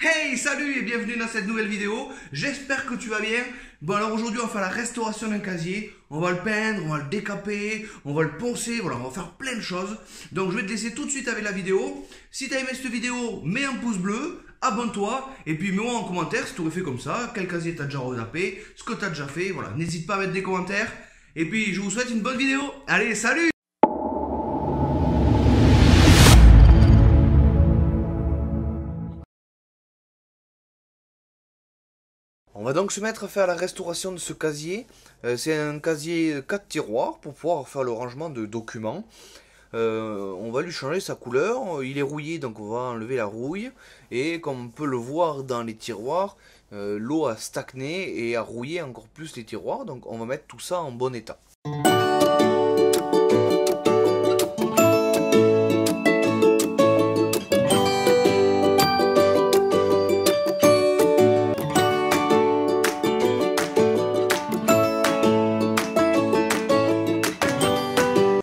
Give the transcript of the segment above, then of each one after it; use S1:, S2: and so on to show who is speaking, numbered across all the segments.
S1: Hey, salut et bienvenue dans cette nouvelle vidéo. J'espère que tu vas bien. Bon, alors aujourd'hui on va faire la restauration d'un casier. On va le peindre, on va le décaper, on va le poncer, voilà, on va faire plein de choses. Donc je vais te laisser tout de suite avec la vidéo. Si tu as aimé cette vidéo, mets un pouce bleu, abonne-toi et puis mets-moi en commentaire si tu aurais fait comme ça, quel casier tu as déjà retapé, ce que tu as déjà fait, voilà. N'hésite pas à mettre des commentaires. Et puis je vous souhaite une bonne vidéo. Allez, salut! On va donc se mettre à faire la restauration de ce casier. C'est un casier 4 tiroirs pour pouvoir faire le rangement de documents. On va lui changer sa couleur. Il est rouillé, donc on va enlever la rouille. Et comme on peut le voir dans les tiroirs, l'eau a stagné et a rouillé encore plus les tiroirs. Donc on va mettre tout ça en bon état.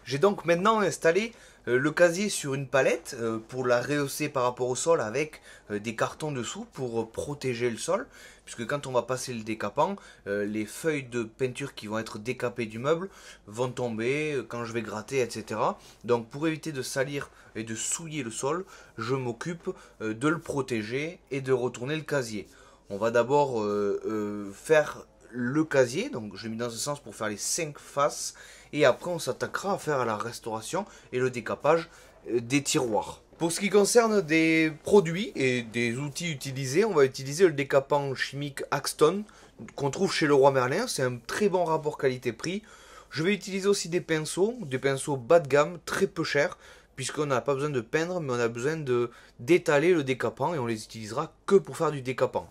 S1: J'ai donc maintenant installé le casier sur une palette pour la rehausser par rapport au sol avec des cartons dessous pour protéger le sol, puisque quand on va passer le décapant, les feuilles de peinture qui vont être décapées du meuble vont tomber quand je vais gratter, etc. Donc pour éviter de salir et de souiller le sol, je m'occupe de le protéger et de retourner le casier. On va d'abord faire le casier, donc je l'ai mis dans ce sens pour faire les 5 faces, et après on s'attaquera à faire la restauration et le décapage des tiroirs. Pour ce qui concerne des produits et des outils utilisés, on va utiliser le décapant chimique Axton qu'on trouve chez Leroy Merlin. C'est un très bon rapport qualité-prix. Je vais utiliser aussi des pinceaux bas de gamme, très peu chers, puisqu'on n'a pas besoin de peindre, mais on a besoin d'étaler le décapant, et on les utilisera que pour faire du décapant.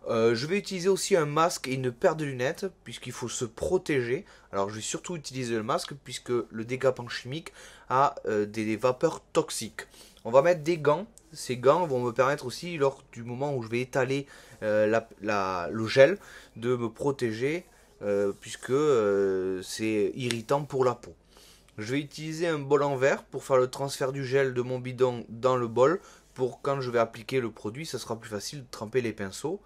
S1: Je vais utiliser aussi un masque et une paire de lunettes puisqu'il faut se protéger. Alors je vais surtout utiliser le masque puisque le décapant chimique a des vapeurs toxiques. On va mettre des gants. Ces gants vont me permettre aussi, lors du moment où je vais étaler le gel, de me protéger puisque c'est irritant pour la peau. Je vais utiliser un bol en verre pour faire le transfert du gel de mon bidon dans le bol. Pour quand je vais appliquer le produit, ça sera plus facile de tremper les pinceaux.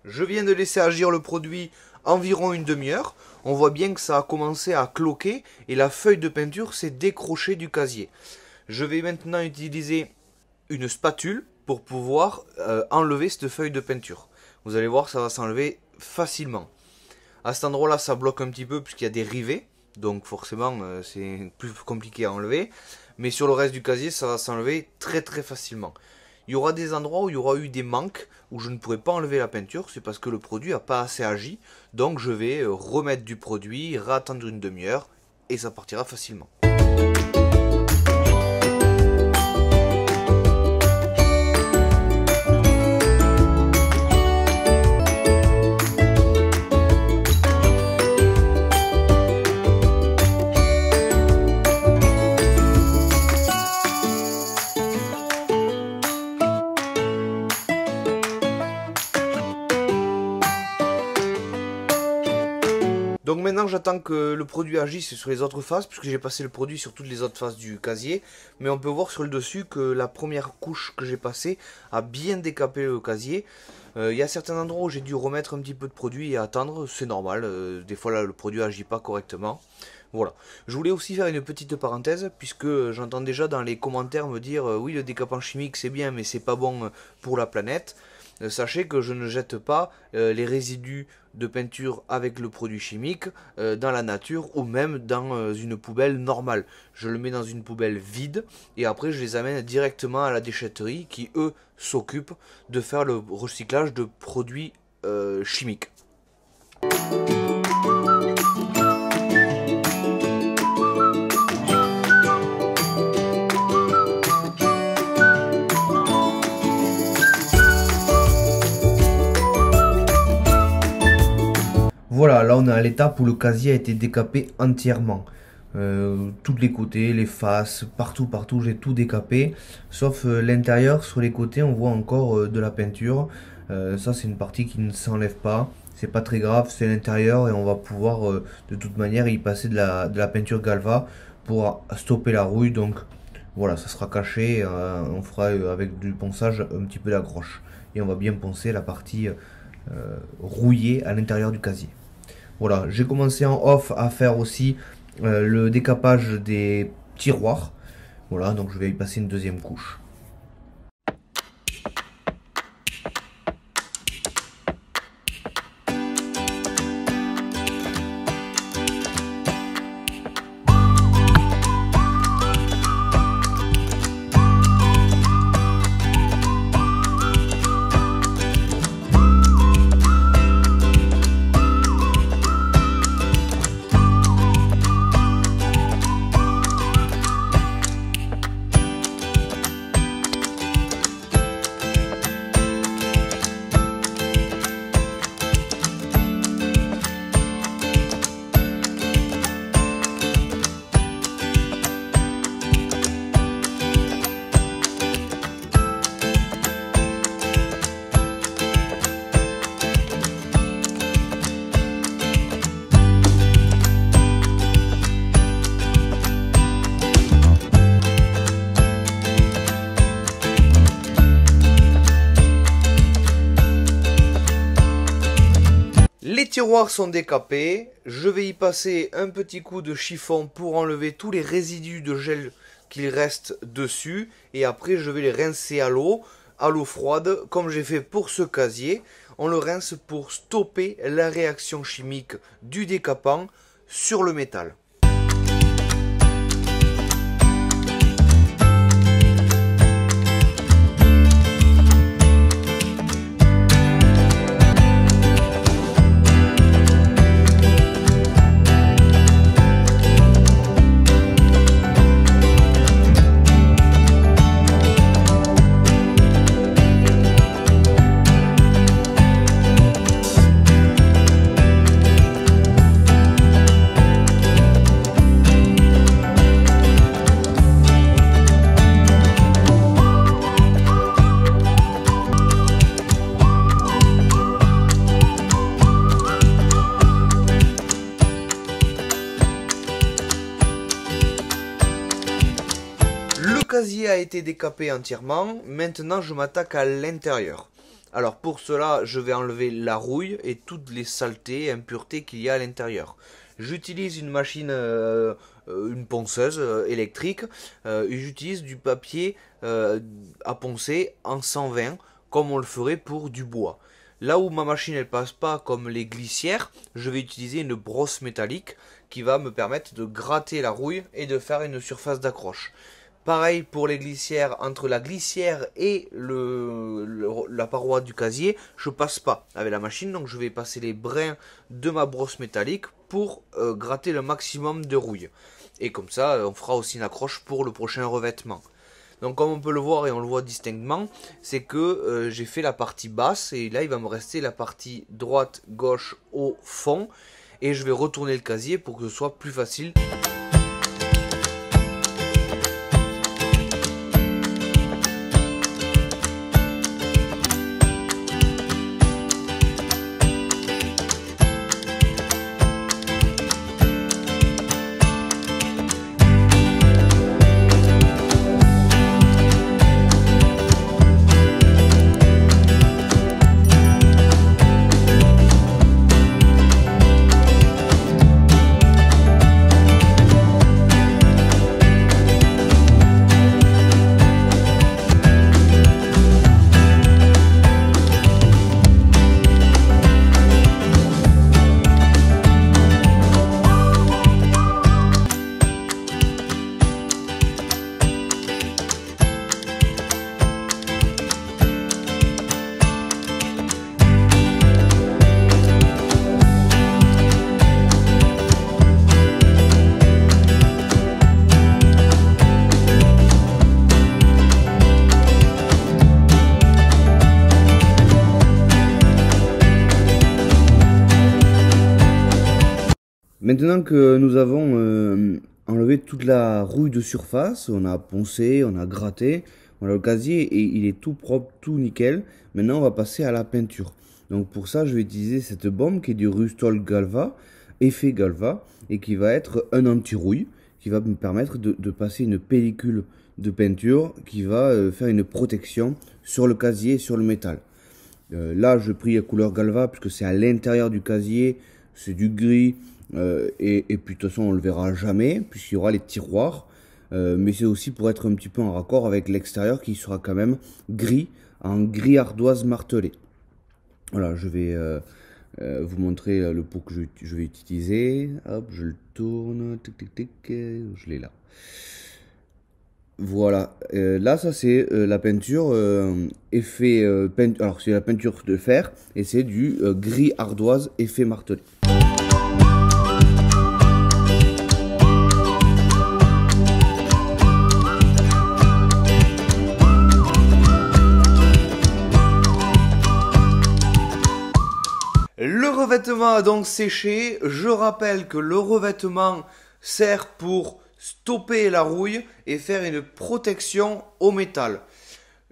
S1: Je viens de laisser agir le produit environ une demi-heure. On voit bien que ça a commencé à cloquer et la feuille de peinture s'est décrochée du casier. Je vais maintenant utiliser une spatule pour pouvoir enlever cette feuille de peinture. Vous allez voir, ça va s'enlever facilement. À cet endroit-là, ça bloque un petit peu puisqu'il y a des rivets. Donc forcément, c'est plus compliqué à enlever. Mais sur le reste du casier, ça va s'enlever très facilement. Il y aura des endroits où il y aura eu des manques, où je ne pourrai pas enlever la peinture, c'est parce que le produit n'a pas assez agi. Donc je vais remettre du produit, réattendre une demi-heure, et ça partira facilement. Donc maintenant j'attends que le produit agisse sur les autres faces, puisque j'ai passé le produit sur toutes les autres faces du casier. Mais on peut voir sur le dessus que la première couche que j'ai passée a bien décapé le casier. Il y a certains endroits où j'ai dû remettre un petit peu de produit et attendre, c'est normal. Des fois là le produit agit pas correctement. Voilà. Je voulais aussi faire une petite parenthèse, puisque j'entends déjà dans les commentaires me dire oui, le décapant chimique c'est bien mais c'est pas bon pour la planète. Sachez que je ne jette pas les résidus de peinture avec le produit chimique dans la nature ou même dans une poubelle normale. Je le mets dans une poubelle vide et après je les amène directement à la déchetterie qui eux s'occupent de faire le recyclage de produits chimiques. Voilà, là on est à l'étape où le casier a été décapé entièrement. Tous les côtés, les faces, partout, j'ai tout décapé. Sauf l'intérieur, sur les côtés, on voit encore de la peinture. Ça, c'est une partie qui ne s'enlève pas. C'est pas très grave, c'est l'intérieur et on va pouvoir de toute manière y passer de la peinture Galva pour stopper la rouille. Donc voilà, ça sera caché. On fera avec du ponçage un petit peu d'accroche. Et on va bien poncer la partie rouillée à l'intérieur du casier. Voilà, j'ai commencé en off à faire aussi le décapage des tiroirs. Voilà, donc je vais y passer une deuxième couche. Les tiroirs sont décapés, je vais y passer un petit coup de chiffon pour enlever tous les résidus de gel qu'il reste dessus et après je vais les rincer à l'eau froide comme j'ai fait pour ce casier. On le rince pour stopper la réaction chimique du décapant sur le métal. Le casier a été décapé entièrement, maintenant je m'attaque à l'intérieur. Alors pour cela, je vais enlever la rouille et toutes les saletés et impuretés qu'il y a à l'intérieur. J'utilise une machine, une ponceuse électrique, et j'utilise du papier à poncer en 120 comme on le ferait pour du bois. Là où ma machine elle passe pas comme les glissières, je vais utiliser une brosse métallique qui va me permettre de gratter la rouille et de faire une surface d'accroche. Pareil pour les glissières, entre la glissière et la paroi du casier, je passe pas avec la machine, donc je vais passer les brins de ma brosse métallique pour gratter le maximum de rouille. Et comme ça, on fera aussi une accroche pour le prochain revêtement. Donc comme on peut le voir et on le voit distinctement, c'est que j'ai fait la partie basse et là il va me rester la partie droite, gauche au fond. Et je vais retourner le casier pour que ce soit plus facile. Maintenant que nous avons enlevé toute la rouille de surface, on a poncé, on a gratté, voilà, le casier et il est tout propre, tout nickel. Maintenant on va passer à la peinture. Donc pour ça je vais utiliser cette bombe qui est du Rustol Galva, effet Galva, et qui va être un anti-rouille, qui va me permettre de passer une pellicule de peinture qui va faire une protection sur le casier et sur le métal. Là je pris la couleur Galva puisque c'est à l'intérieur du casier, c'est du gris. Et puis de toute façon on le verra jamais puisqu'il y aura les tiroirs, mais c'est aussi pour être un petit peu en raccord avec l'extérieur qui sera quand même gris, en gris ardoise martelé. Voilà, je vais vous montrer le pot que je vais utiliser. Hop, je le tourne, tic tic tic, je l'ai là. Voilà, là ça c'est la peinture effet alors c'est la peinture de fer et c'est du gris ardoise effet martelé. Le revêtement a donc séché. Je rappelle que le revêtement sert pour stopper la rouille et faire une protection au métal.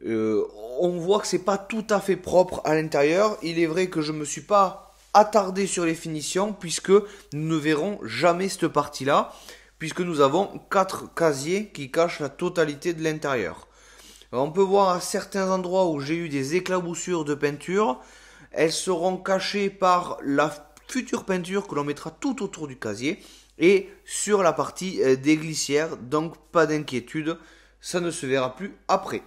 S1: On voit que c'est pas tout à fait propre à l'intérieur. Il est vrai que je me suis pas attardé sur les finitions puisque nous ne verrons jamais cette partie-là, puisque nous avons 4 casiers qui cachent la totalité de l'intérieur. On peut voir à certains endroits où j'ai eu des éclaboussures de peinture. Elles seront cachées par la future peinture que l'on mettra tout autour du casier et sur la partie des glissières, donc pas d'inquiétude, ça ne se verra plus après.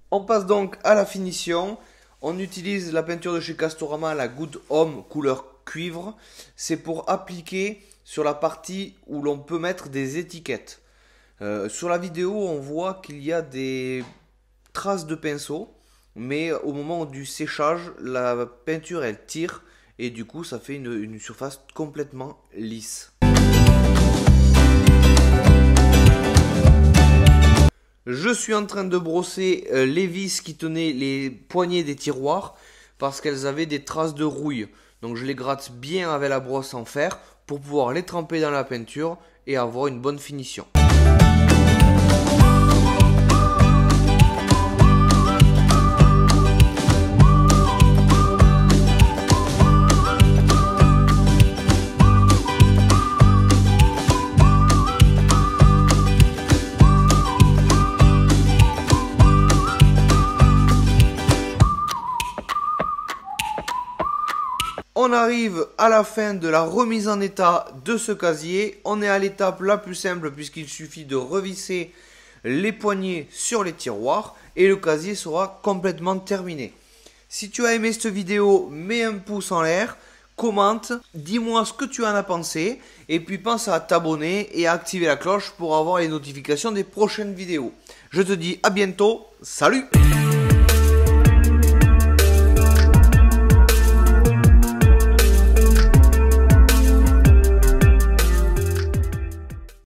S1: On passe donc à la finition. On utilise la peinture de chez Castorama, la Good Home couleur cuivre. C'est pour appliquer sur la partie où l'on peut mettre des étiquettes. Sur la vidéo, on voit qu'il y a des traces de pinceau, mais au moment du séchage, la peinture elle tire et du coup ça fait une surface complètement lisse. Je suis en train de brosser les vis qui tenaient les poignées des tiroirs parce qu'elles avaient des traces de rouille. Donc je les gratte bien avec la brosse en fer pour pouvoir les tremper dans la peinture et avoir une bonne finition. On arrive à la fin de la remise en état de ce casier. On est à l'étape la plus simple puisqu'il suffit de revisser les poignées sur les tiroirs et le casier sera complètement terminé. Si tu as aimé cette vidéo, mets un pouce en l'air, commente, dis-moi ce que tu en as pensé et puis pense à t'abonner et à activer la cloche pour avoir les notifications des prochaines vidéos. Je te dis à bientôt, salut!